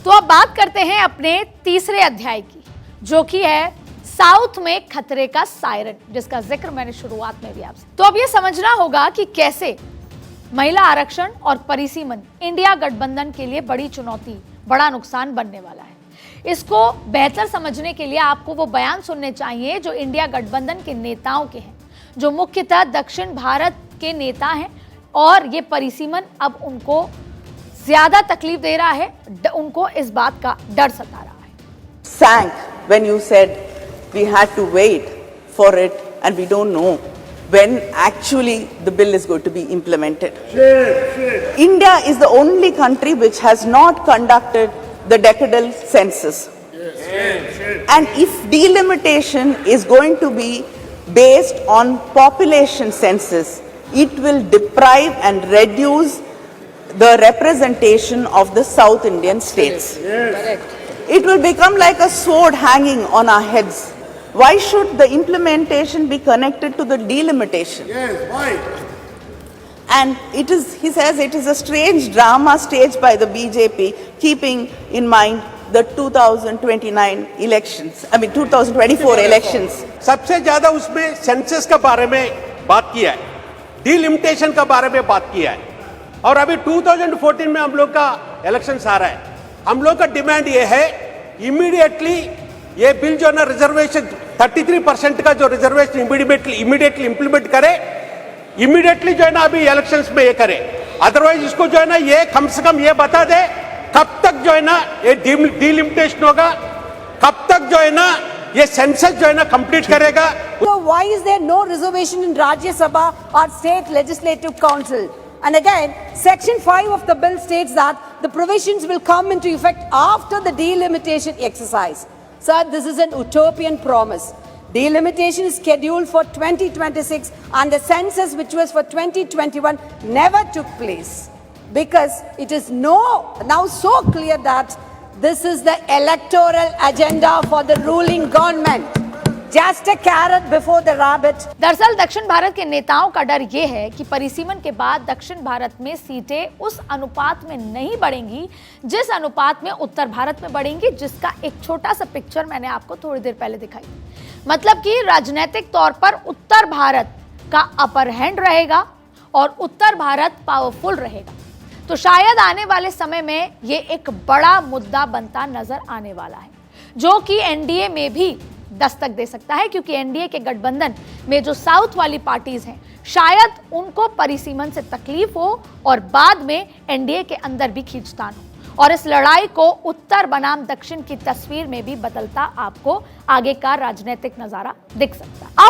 तो अब बात करते हैं अपने तीसरे अध्याय की, जो कि है साउथ में खतरे का सायरन, जिसका जिक्र मैंने शुरुआत में भी आपसे। तो अब यह समझना होगा कि कैसे महिला आरक्षण और परिसीमन इंडिया गठबंधन के लिए बड़ी चुनौती, बड़ा नुकसान बनने वाला है। इसको बेहतर समझने के लिए आपको वो बयान सुनने चाहिए जो इंडिया गठबंधन के नेताओं के हैं, जो मुख्यतः दक्षिण भारत के नेता हैं, और ये परिसीमन अब उनको ज्यादा तकलीफ दे रहा है, उनको इस बात का डर सता रहा है। Sank when you said we had to wait for it and we don't know when actually the bill is going to be implemented. India is the only country which has not conducted the decadal census. And if delimitation is going to be based on population census, it will deprive and reduce the representation of the South Indian states. It will become like a sword hanging on our heads. Why should the implementation be connected to the delimitation? Yes, why? And it is, he says, it is a strange drama staged by the BJP, keeping in mind the 2029 elections, 2024 elections. सबसे ज्यादा उसमें census के बारे में बात किया है, delimitation के बारे में बात किया है, और अभी 2014 में हम लोग का इलेक्शन आ रहा है। हम लोग का डिमांड ये है, इमीडिएटली ये बिल जो है ना रिजर्वेशन 33% का जो रिजर्वेशन इमीडिएटली इंप्लीमेंट करे, इमीडिएटली जो है ना अभी इलेक्शंस में ये करे। अदरवाइज इसको जो है ना ये कम से कम ये बता दे कब तक जो है ना ये डिलिमिटेशन होगा, कब तक जो है ना ये सेंसस जो है ना कंप्लीट करेगा। So why is there no reservation in Rajya Sabha or State Legislative Council? And again, Section 5 of the bill states that the provisions will come into effect after the delimitation exercise. Sir, this is an utopian promise. Delimitation is scheduled for 2026 and the census, which was for 2021, never took place. Because it is now so clear that this is the electoral agenda for the ruling government. Just a carrot before the rabbit. दरअसल दक्षिण भारत के नेताओं का डर यह है कि परिसीमन के बाद दक्षिण भारत में सीटें उस अनुपात में नहीं बढ़ेंगी जिस अनुपात में उत्तर भारत में बढ़ेंगी, जिसका एक छोटा सा पिक्चर मैंने आपको थोड़ी देर पहले दिखाई। मतलब कि राजनीतिक तौर पर उत्तर भारत का अपर हैंड रहेगा और उत्तर भारत पावरफुल रहेगा। तो शायद आने वाले समय में ये एक बड़ा मुद्दा बनता नजर आने वाला है, जो कि एनडीए में भी दस्तक दे सकता है, क्योंकि एनडीए के गठबंधन में जो साउथ वाली पार्टीज हैं, शायद उनको परिसीमन से तकलीफ हो और बाद में एनडीए के अंदर भी खींचतान हो, और इस लड़ाई को उत्तर बनाम दक्षिण की तस्वीर में भी बदलता आपको आगे का राजनीतिक नजारा दिख सकता है।